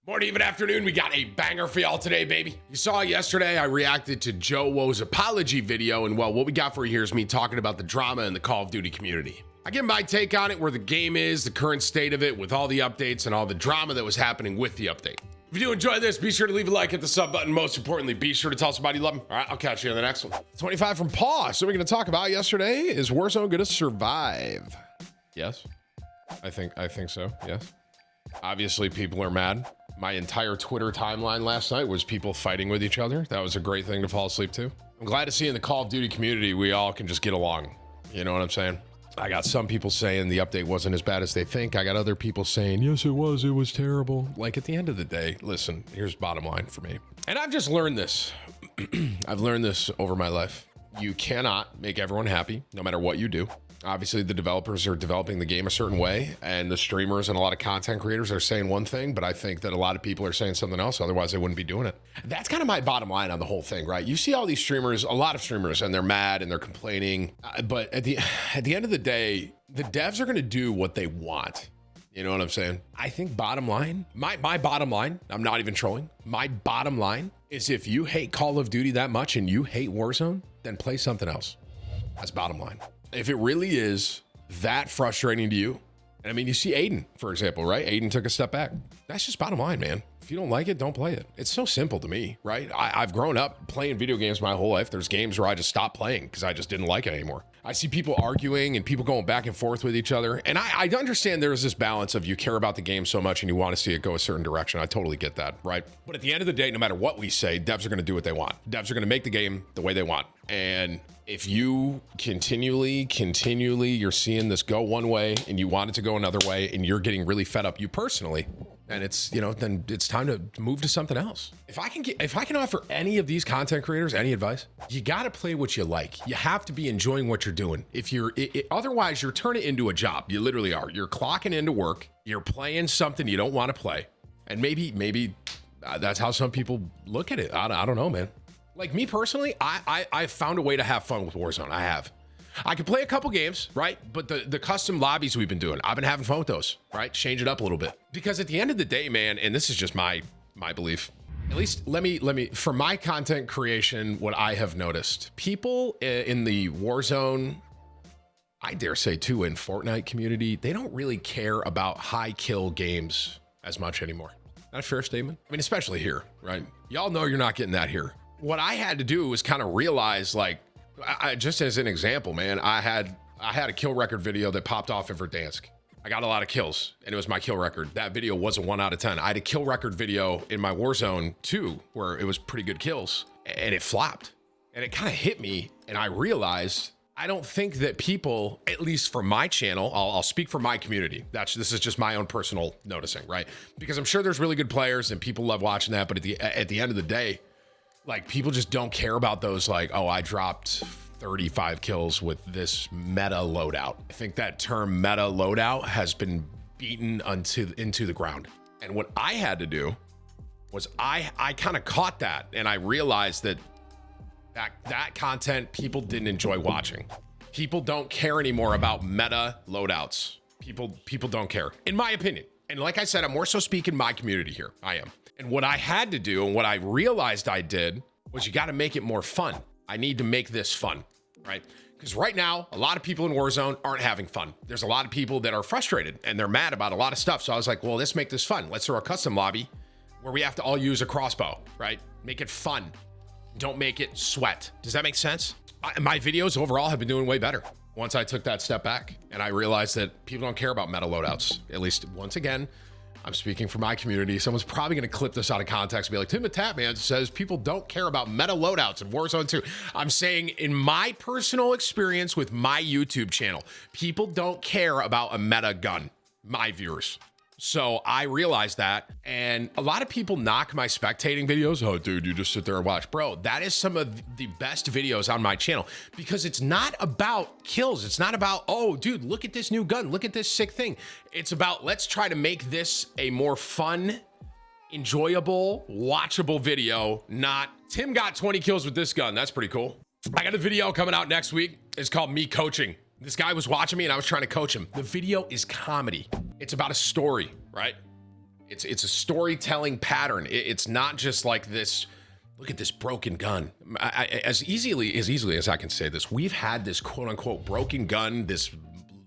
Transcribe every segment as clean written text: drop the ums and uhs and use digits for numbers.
Morning, even afternoon, we got a banger for y'all today, baby. You saw yesterday, I reacted to Joe Woe's apology video, and well, what we got for you here is me talking about the drama in the Call of Duty community. I give my take on it, where the game is, the current state of it, with all the updates and all the drama that was happening with the update. If you do enjoy this, be sure to leave a like, hit the sub button. Most importantly, be sure to tell somebody you love them. All right, I'll catch you on the next one. 25 from Paw. So we're going to talk about yesterday. Is Warzone going to survive? Yes. I think so. Yes. Obviously, people are mad. My entire Twitter timeline last night was people fighting with each other. That was a great thing to fall asleep to. I'm glad to see in the Call of Duty community, we all can just get along. You know what I'm saying? I got some people saying the update wasn't as bad as they think. I got other people saying, yes, it was terrible. Like, at the end of the day, listen, here's bottom line for me. And I've just learned this. I've learned this over my life. You cannot make everyone happy, no matter what you do. Obviously, the developers are developing the game a certain way, and the streamers and a lot of content creators are saying one thing, but I think that a lot of people are saying something else. Otherwise, they wouldn't be doing it. That's kind of my bottom line on the whole thing, right? You see all these streamers, a lot of streamers, and they're mad and they're complaining. But at the end of the day, the devs are going to do what they want. You know what I'm saying? I think bottom line, my bottom line, I'm not even trolling. My bottom line is, if you hate Call of Duty that much and you hate Warzone, then play something else. That's bottom line. If it really is that frustrating to you, and I mean, you see Aiden, for example, right? Aiden took a step back. That's just bottom line, man. If you don't like it, don't play it. It's so simple to me, right? I've grown up playing video games my whole life. There's games where I just stopped playing because I just didn't like it anymore. I see people arguing and people going back and forth with each other. And I understand there's this balance of you care about the game so much and you want to see it go a certain direction. I totally get that, right? But at the end of the day, no matter what we say, devs are going to do what they want. Devs are going to make the game the way they want. And if you continually, you're seeing this go one way and you want it to go another way and you're getting really fed up, you personally, and it's, you know, then it's time to move to something else. If I can offer any of these content creators any advice, you got to play what you like. You have to be enjoying what you're doing. If you're, otherwise you're turning it into a job. You literally are. You're clocking into work. You're playing something you don't want to play. And maybe that's how some people look at it. I don't know, man. Like me personally, I've found a way to have fun with Warzone. I have. I can play a couple games, right? But the custom lobbies we've been doing, I've been having fun with those, right? Change it up a little bit. Because at the end of the day, man, and this is just my belief, at least let me, for my content creation, what I have noticed, people in the Warzone, I dare say too, in Fortnite community, they don't really care about high kill games as much anymore. Not a fair statement? I mean, especially here, right? Y'all know you're not getting that here. What I had to do was kind of realize, like, I just as an example, man, I had a kill record video that popped off in Verdansk. I got a lot of kills and it was my kill record. That video was a 1 out of 10. I had a kill record video in my Warzone 2 where it was pretty good kills and it flopped. And it kind of hit me and I realized I don't think that people, at least for my channel, I'll speak for my community. This is just my own personal noticing, right? Because I'm sure there's really good players and people love watching that, but at the end of the day, like, people just don't care about those, like, oh, I dropped 35 kills with this meta loadout. I think that term meta loadout has been beaten into the ground. And what I had to do was I kind of caught that and I realized that content people didn't enjoy watching. People don't care anymore about meta loadouts. People don't care, in my opinion. And like I said, I'm more so speaking my community here. I am. And what I had to do and what I realized I did was you got to make it more fun. I need to make this fun, right? Because right now, a lot of people in Warzone aren't having fun. There's a lot of people that are frustrated and they're mad about a lot of stuff. So I was like, well, let's make this fun. Let's throw a custom lobby where we have to all use a crossbow, right? Make it fun. Don't make it sweat. Does that make sense? My videos overall have been doing way better once I took that step back and I realized that people don't care about meta loadouts. At least once again, I'm speaking for my community. Someone's probably going to clip this out of context and be like, TimTheTatman says people don't care about meta loadouts in Warzone 2. I'm saying in my personal experience with my YouTube channel, people don't care about a meta gun, my viewers. So I realized that, and a lot of people knock my spectating videos. Oh, dude, you just sit there and watch. Bro, that is some of the best videos on my channel because it's not about kills. It's not about, oh, dude, look at this new gun. Look at this sick thing. It's about, let's try to make this a more fun, enjoyable, watchable video, not Tim got 20 kills with this gun. That's pretty cool. I got a video coming out next week. It's called Me Coaching. This guy was watching me and I was trying to coach him. The video is comedy. It's about a story, right? It's a storytelling pattern. It's not just like this. Look at this broken gun. As easily as I can say this, we've had this quote unquote broken gun, this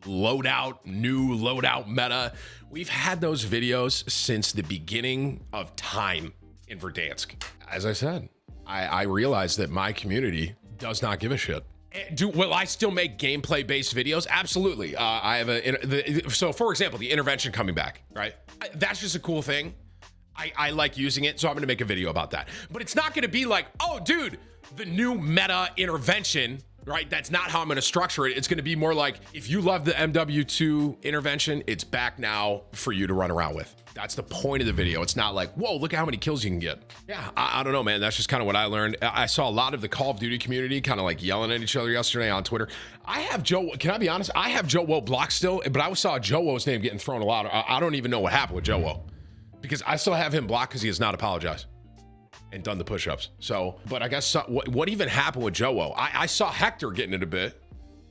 new loadout meta. We've had those videos since the beginning of time in Verdansk. As I said, I realize that my community does not give a shit. Will I still make gameplay based videos? Absolutely. I have so for example, the intervention coming back, right? That's just a cool thing. I like using it, so I'm gonna make a video about that. But it's not gonna be like, oh dude, the new meta intervention, right? That's not how I'm gonna structure it. It's gonna be more like, if you love the MW2 intervention, it's back now for you to run around with. That's the point of the video. It's not like, whoa, look at how many kills you can get. Yeah, I don't know, man. That's just kind of what I learned. I saw a lot of the Call of Duty community kind of like yelling at each other yesterday on Twitter. I have can I be honest? I have Joe Woe blocked still, but I saw Joe Woe's name getting thrown a lot. I don't even know what happened with Joe Woe, because I still have him blocked because he has not apologized and done the push-ups. So, but I guess what even happened with Joe Woe? I saw Hector getting it a bit,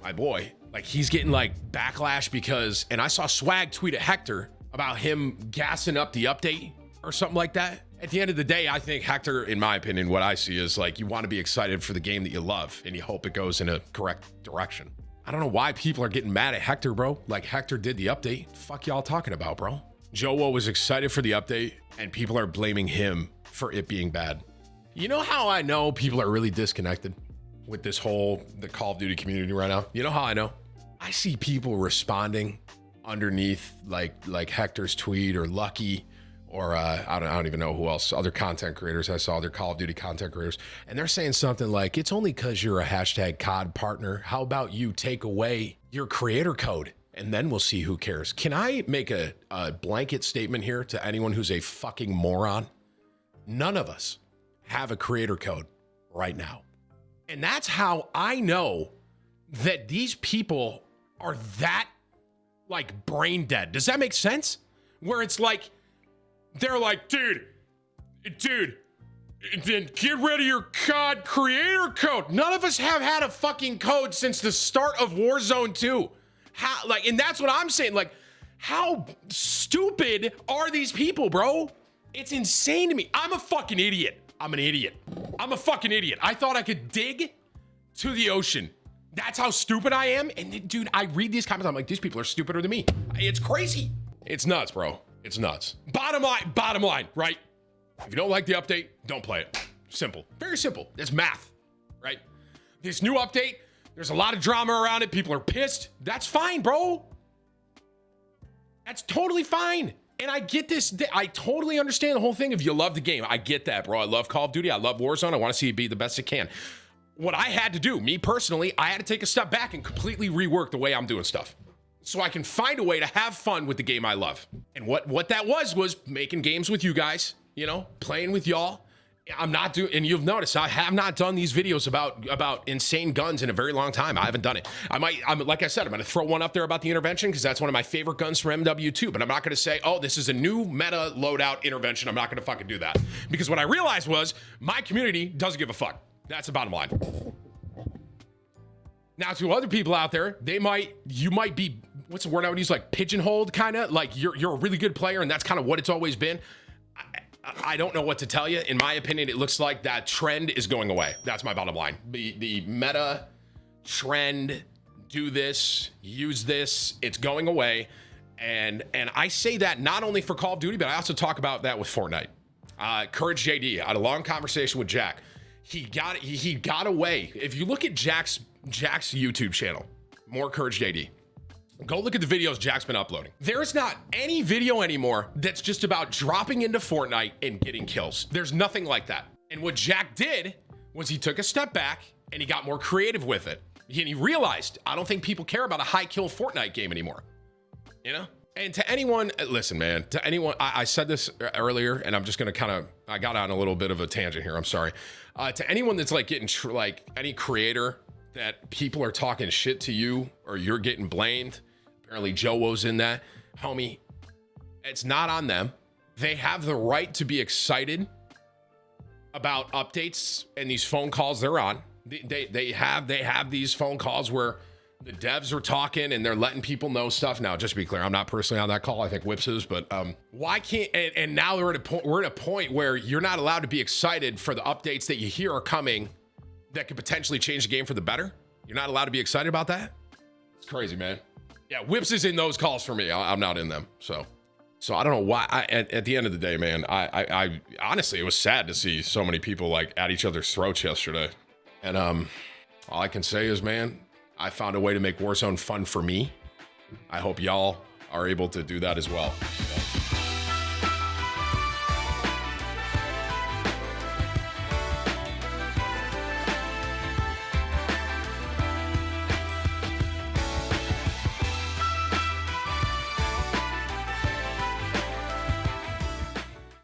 my boy. Like he's getting like backlash because, and I saw Swag tweet at Hector about him gassing up the update or something like that. At the end of the day, I think Hector, in my opinion, what I see is like, you want to be excited for the game that you love and you hope it goes in a correct direction. I don't know why people are getting mad at Hector, bro. Like Hector did the update. Fuck y'all talking about, bro? Joe Woe was excited for the update and people are blaming him for it being bad. You know how I know people are really disconnected with the Call of Duty community right now? You know how I know? I see people responding underneath like Hector's tweet or Lucky or I don't even know who else, other content creators. I saw other Call of Duty content creators, and they're saying something like, it's only because you're a hashtag COD partner. How about you take away your creator code and then we'll see who cares. Can I make a blanket statement here to anyone who's a fucking moron? None of us have a creator code right now. And that's how I know that these people are that like brain dead. Does that make sense? Where it's like, they're like, dude, then get rid of your COD creator code. None of us have had a fucking code since the start of Warzone 2. How, like, and that's what I'm saying. Like, how stupid are these people, bro? It's insane to me. I'm a fucking idiot. I'm an idiot. I'm a fucking idiot. I thought I could dig to the ocean. That's how stupid I am. And dude, I read these comments. I'm like, these people are stupider than me. It's crazy. It's nuts, bro. It's nuts. Bottom line, right? If you don't like the update, don't play it. Simple. Very simple. It's math, right? This new update, there's a lot of drama around it. People are pissed. That's fine, bro. That's totally fine. And I get this. I totally understand the whole thing. If you love the game, I get that, bro. I love Call of Duty. I love Warzone. I want to see it be the best it can. What I had to do, me personally, I had to take a step back and completely rework the way I'm doing stuff, so I can find a way to have fun with the game I love. And what that was making games with you guys, you know, playing with y'all. I'm not doing, and you've noticed, I have not done these videos about insane guns in a very long time. I haven't done it. I'm like I said, I'm going to throw one up there about the intervention because that's one of my favorite guns from MW2, but I'm not going to say, oh, this is a new meta loadout intervention. I'm not going to fucking do that, because what I realized was my community doesn't give a fuck. That's the bottom line. Now, to other people out there, you might be, what's the word I would use? Like pigeonholed, kind of like you're a really good player and that's kind of what it's always been. I don't know what to tell you. In my opinion, it looks like that trend is going away. That's my bottom line. The meta trend, do this, use this, it's going away. And I say that not only for Call of Duty, but I also talk about that with Fortnite. Courage JD, I had a long conversation with Jack. He got away. If you look at Jack's YouTube channel, more Courage JD, go look at the videos Jack's been uploading. There is not any video anymore that's just about dropping into Fortnite and getting kills. There's nothing like that. And what Jack did was he took a step back and he got more creative with it. And he realized, I don't think people care about a high kill Fortnite game anymore, you know? And to anyone, listen, man, to anyone, I said this earlier and I'm just going to I got on a little bit of a tangent here. I'm sorry. To anyone that's like getting like any creator that people are talking shit to you or you're getting blamed. Apparently Joe Woe's in that. Homie, it's not on them. They have the right to be excited about updates and these phone calls they're on. They have these phone calls where The devs were talking and they're letting people know stuff. Now, just to be clear, I'm not personally on that call. I think Whips is, but why can't, and now we're at a point where you're not allowed to be excited for the updates that you hear are coming that could potentially change the game for the better. You're not allowed to be excited about that. It's crazy, man. Yeah, Whips is in those calls for me. I'm not in them. So I don't know why. At the end of the day, man, I honestly, it was sad to see so many people like at each other's throats yesterday. And all I can say is, man, I found a way to make Warzone fun for me. I hope y'all are able to do that as well.